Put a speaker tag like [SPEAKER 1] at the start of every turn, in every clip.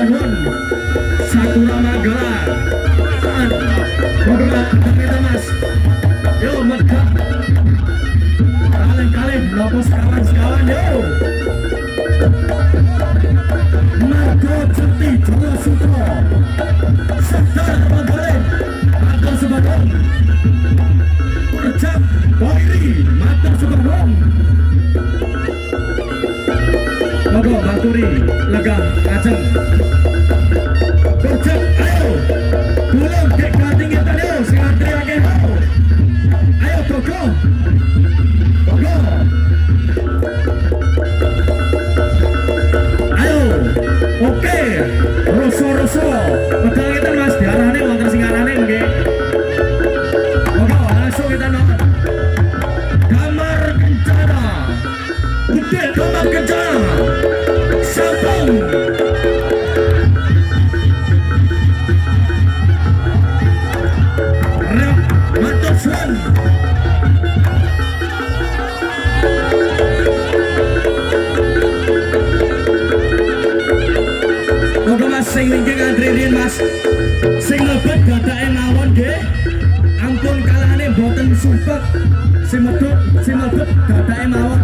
[SPEAKER 1] Subangun Sakura Manggala Program kita mas yo megah kalian lopos kawan-kawan yo Marco Jati Jawa Sutro Sektor Manggala Matur Subangun Percap Boiri Matur Subangun Mogo Baturi Lega Ajeng Percap ayo Bulung dek katinggitan yo sing antri akeh ayo Gogo Gogo ayo oke Roso padahal kita mas diarahnya wonten sing arane nggih Gogo langsung kita nonton Damar Kencana Gede Damar Kencana Sampung Matur suwun Moga mas sing niki ngantri riyen mas sing lebet gadake mawon nggih ampun kalane boten sumpek sing mlebet gadake mawon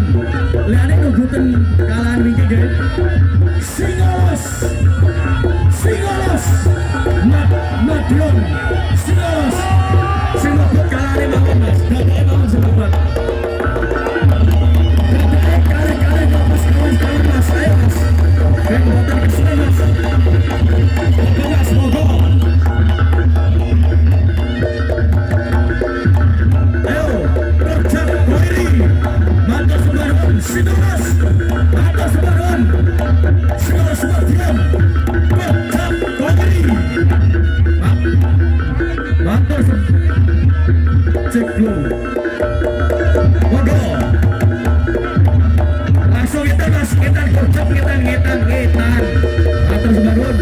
[SPEAKER 1] liyane mboten kalahan niki nggih Singolos Madiun Singolos sing mlebet kalane mawon mas gadake mawon sing mlebet gadake kali-kali mas kawan-kawan mas ayo mas ben boten kesini mas moga ayo Percap Boiri Matur Subangun Singolos Matur Subangun Singolos Madiun Percap Boiri Matur cek dulu moga langsung kita mas ngetan Percap ngetan Matur Subangun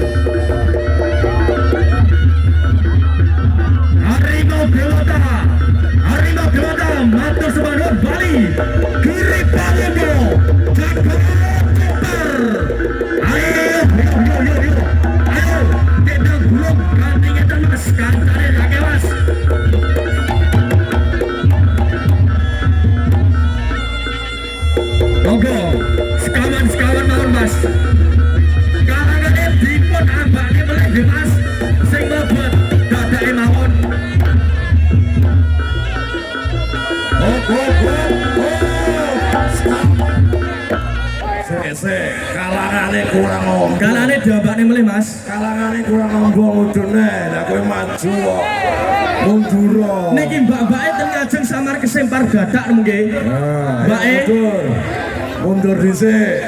[SPEAKER 1] Harimau Dewata Matur Subangun Bali Giri Palembang Jakarta ayo tendang bulung ganti ngetan mas kancane akeh mas monggo sekawan mawon mas kalangane dipun ambane melih mas sing mlebet dadake mawon
[SPEAKER 2] kalangane kurang ngomong
[SPEAKER 1] kalane diambane melih mas
[SPEAKER 2] kalangane kurang ngomong udune lah kowe maju kok mundur
[SPEAKER 1] niki mbak-mbake ten ngajeng samar kesempar dadak nggih mbake
[SPEAKER 2] mundur dhisik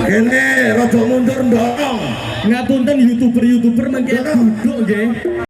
[SPEAKER 2] kene rada mundur ndong
[SPEAKER 1] ngapunten youtuber mengke duduk nggih